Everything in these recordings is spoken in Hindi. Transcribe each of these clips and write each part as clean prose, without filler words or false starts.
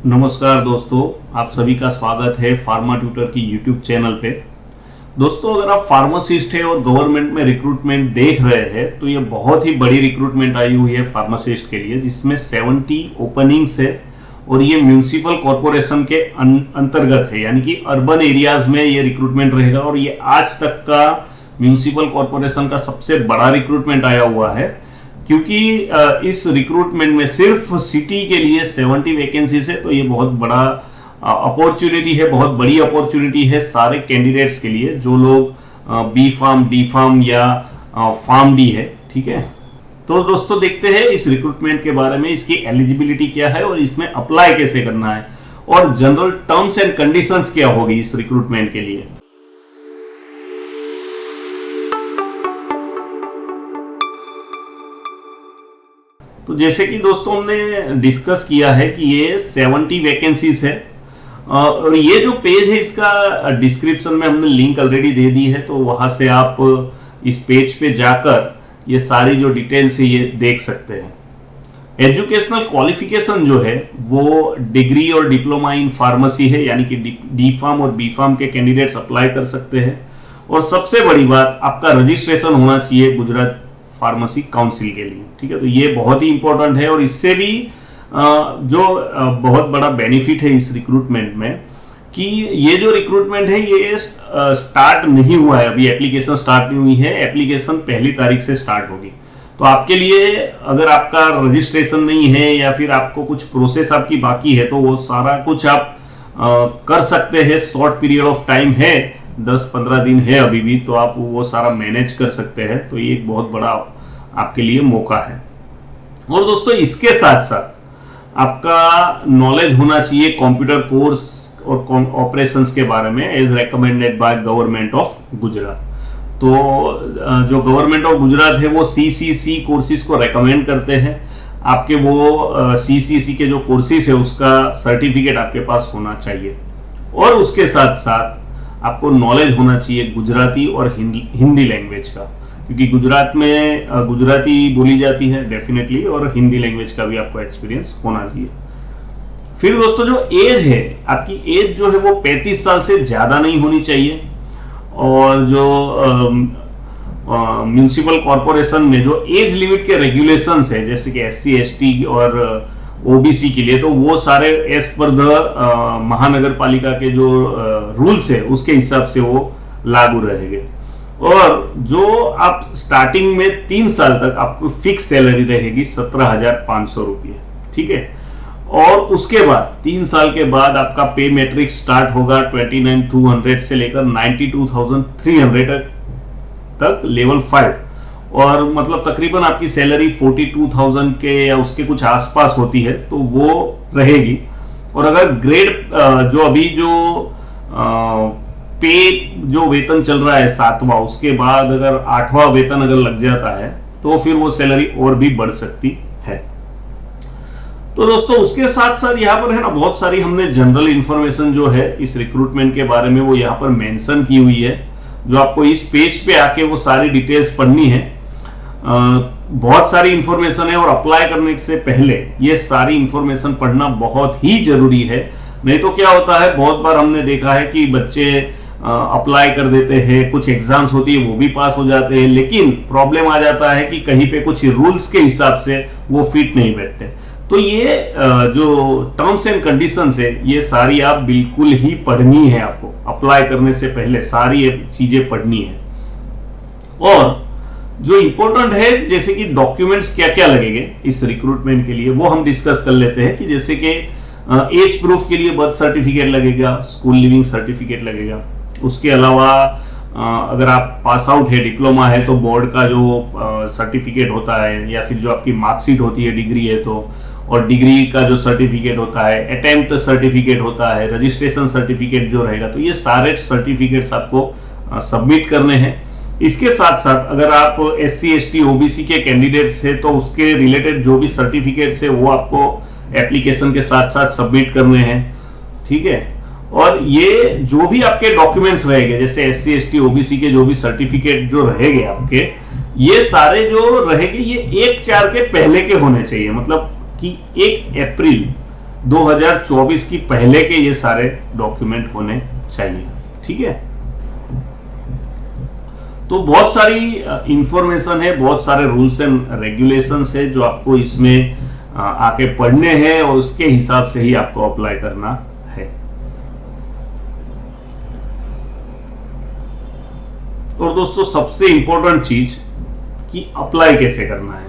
नमस्कार दोस्तों, आप सभी का स्वागत है फार्मा ट्यूटर की यूट्यूब चैनल पे। दोस्तों, अगर आप फार्मासिस्ट हैं और गवर्नमेंट में रिक्रूटमेंट देख रहे हैं तो ये बहुत ही बड़ी रिक्रूटमेंट आई हुई है फार्मासिस्ट के लिए, जिसमें 70 ओपनिंग्स है और ये म्यूनिसिपल कॉरपोरेशन के अंतर्गत है, यानी कि अर्बन एरियाज में ये रिक्रूटमेंट रहेगा। और ये आज तक का म्यूनिसिपल कॉरपोरेशन का सबसे बड़ा रिक्रूटमेंट आया हुआ है, क्योंकि इस रिक्रूटमेंट में सिर्फ सिटी के लिए 70 वैकेंसीज है। तो ये बहुत बड़ा अपॉर्चुनिटी है, बहुत बड़ी अपॉर्चुनिटी है सारे कैंडिडेट्स के लिए जो लोग बी फार्म, डी फार्म या फार्म डी है। ठीक है, तो दोस्तों देखते हैं इस रिक्रूटमेंट के बारे में, इसकी एलिजिबिलिटी क्या है और इसमें अप्लाई कैसे करना है और जनरल टर्म्स एंड कंडीशंस क्या होगी इस रिक्रूटमेंट के लिए। तो जैसे कि दोस्तों हमने डिस्कस किया है कि ये 70 वैकेंसीज है और ये जो पेज है इसका डिस्क्रिप्शन में हमने लिंक ऑलरेडी दे दी है, तो वहां से आप इस पेज पे जाकर ये सारी जो डिटेल्स है ये देख सकते हैं। एजुकेशनल क्वालिफिकेशन जो है वो डिग्री और डिप्लोमा इन फार्मेसी है, यानी कि डी फार्म और बी फार्म के कैंडिडेट्स अप्लाई कर सकते हैं। और सबसे बड़ी बात, आपका रजिस्ट्रेशन होना चाहिए गुजरात फार्मेसी काउंसिल के लिए। ठीक है, तो ये बहुत ही इंपॉर्टेंट है। और इससे भी जो बहुत बड़ा बेनिफिट है इस रिक्रूटमेंट में कि ये जो रिक्रूटमेंट है ये स्टार्ट नहीं हुआ है, अभी एप्लीकेशन स्टार्ट नहीं हुई है, एप्लीकेशन 1 तारीख से स्टार्ट होगी। तो आपके लिए अगर आपका रजिस्ट्रेशन नहीं है या फिर आपको कुछ प्रोसेस आपकी बाकी है तो वो सारा कुछ आप कर सकते हैं। शॉर्ट पीरियड ऑफ टाइम है, 10-15 दिन है अभी भी, तो आप वो सारा मैनेज कर सकते हैं। तो ये एक बहुत बड़ा आपके लिए मौका है। और दोस्तों इसके साथ साथ आपका नॉलेज होना चाहिए कंप्यूटर कोर्स और ऑपरेशंस के बारे में, as recommended by government of Gujarat. तो जो गवर्नमेंट ऑफ गुजरात है वो CCC कोर्सेज को रेकमेंड करते हैं। आपके वो CCC के जो कोर्सेज है उसका सर्टिफिकेट आपके पास होना चाहिए। और उसके साथ साथ आपको नॉलेज होना चाहिए गुजराती और हिंदी लैंग्वेज का, क्योंकि गुजरात में गुजराती बोली जाती है डेफिनेटली, और हिंदी लैंग्वेज का भी आपको एक्सपीरियंस होना चाहिए। फिर दोस्तों जो एज है, आपकी एज जो है वो 35 साल से ज्यादा नहीं होनी चाहिए। और जो म्यूनिसिपल कॉरपोरेशन में जो एज लिमिट के रेगुलेशंस है, जैसे कि SC ST और OBC के लिए, तो वो सारे एज पर द महानगर पालिका के जो रूल्स है उसके हिसाब से वो लागू रहेंगे। और जो आप स्टार्टिंग में 3 साल तक आपको फिक्स सैलरी रहेगी 17,500 रुपये। ठीक है, और उसके बाद 3 साल के बाद आपका पे मैट्रिक स्टार्ट होगा 29,200 से लेकर 92,300 तक लेवल 5, और मतलब तकरीबन आपकी सैलरी 42,000 के या उसके कुछ आसपास होती है, तो वो रहेगी। और अगर ग्रेड जो अभी जो पे जो वेतन चल रहा है 7वां, उसके बाद अगर 8वां वेतन अगर लग जाता है तो फिर वो सैलरी और भी बढ़ सकती है। तो दोस्तों उसके साथ साथ यहाँ पर है ना बहुत सारी हमने जनरल इंफॉर्मेशन जो है इस रिक्रूटमेंट के बारे में वो यहाँ पर मेंशन की हुई है, जो आपको इस पेज पे आके वो सारी डिटेल्स पढ़नी है। बहुत सारी इंफॉर्मेशन है और अप्लाई करने से पहले ये सारी इंफॉर्मेशन पढ़ना बहुत ही जरूरी है। नहीं तो क्या होता है, बहुत बार हमने देखा है कि बच्चे अप्लाई कर देते हैं, कुछ एग्जाम्स होती है वो भी पास हो जाते हैं, लेकिन प्रॉब्लम आ जाता है कि कहीं पे कुछ रूल्स के हिसाब से वो फिट नहीं बैठते। तो ये जो टर्म्स एंड कंडीशंस है ये सारी आप बिल्कुल ही पढ़नी है, आपको अप्लाई करने से पहले सारी ये चीजें पढ़नी है। और जो इंपॉर्टेंट है, जैसे कि डॉक्यूमेंट्स क्या क्या लगेंगे इस रिक्रूटमेंट के लिए, वो हम डिस्कस कर लेते हैं। कि जैसे कि एज प्रूफ के लिए बर्थ सर्टिफिकेट लगेगा, स्कूल लिविंग सर्टिफिकेट लगेगा। उसके अलावा अगर आप पास आउट है, डिप्लोमा है, तो बोर्ड का जो सर्टिफिकेट होता है, या फिर जो आपकी मार्कशीट होती है डिग्री है तो, और डिग्री का जो सर्टिफिकेट होता है, अटेम्प्ट सर्टिफिकेट होता है, रजिस्ट्रेशन सर्टिफिकेट जो रहेगा, तो ये सारे सर्टिफिकेट्स आपको सबमिट करने हैं। इसके साथ साथ अगर आप SC ST OBC के कैंडिडेट्स है तो उसके रिलेटेड जो भी सर्टिफिकेट्स है वो आपको एप्लीकेशन के साथ साथ सबमिट करने हैं। ठीक है, और ये जो भी आपके डॉक्यूमेंट्स रहेंगे, जैसे SC ST OBC के जो भी सर्टिफिकेट जो रहेंगे आपके, ये सारे जो रहेंगे ये 1/4 के पहले के होने चाहिए। मतलब कि 1 अप्रैल 2024 की पहले के ये सारे डॉक्यूमेंट होने चाहिए। ठीक है, तो बहुत सारी इंफॉर्मेशन है, बहुत सारे रूल्स एंड रेगुलेशंस है जो आपको इसमें आके पढ़ने हैं और उसके हिसाब से ही आपको अप्लाई करना है। और दोस्तों सबसे इंपॉर्टेंट चीज कि अप्लाई कैसे करना है।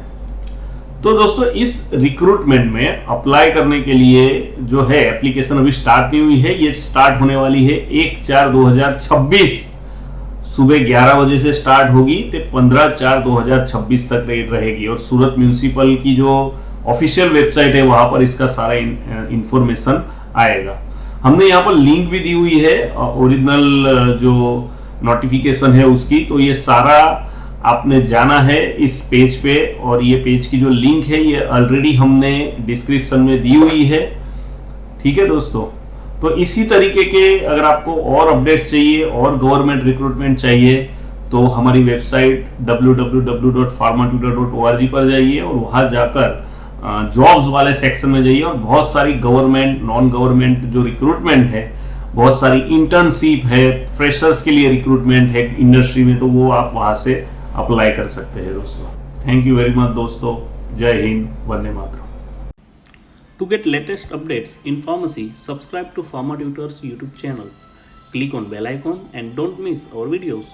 तो दोस्तों इस रिक्रूटमेंट में अप्लाई करने के लिए जो है एप्लीकेशन अभी स्टार्ट नहीं हुई है, ये स्टार्ट होने वाली है 1/4/2026 सुबह 11 बजे से स्टार्ट होगी तो 15/4/2026 तक रहेगी। और सूरत म्यूनिसिपल की जो ऑफिशियल वेबसाइट है वहां पर इसका सारा इंफॉर्मेशन आएगा। हमने यहाँ पर लिंक भी दी हुई है ओरिजिनल जो नोटिफिकेशन है उसकी, तो ये सारा आपने जाना है इस पेज पे। और ये पेज की जो लिंक है ये ऑलरेडी हमने डिस्क्रिप्शन में दी हुई है। ठीक है दोस्तों, तो इसी तरीके के अगर आपको और अपडेट्स चाहिए और गवर्नमेंट रिक्रूटमेंट चाहिए तो हमारी वेबसाइट www.pharmatutor.org पर जाइए और वहां जाकर जॉब्स वाले सेक्शन में जाइए और बहुत सारी गवर्नमेंट नॉन गवर्नमेंट जो रिक्रूटमेंट है, बहुत सारी इंटर्नशिप है, फ्रेशर्स के लिए रिक्रूटमेंट है इंडस्ट्री में, तो वो आप वहां से अप्लाई कर सकते हैं दोस्तों। थैंक यू वेरी मच दोस्तों, जय Hind, Vande Mataram. To get latest updates in pharmacy, subscribe to Pharma Tutors YouTube channel. Click on bell icon and don't miss our videos.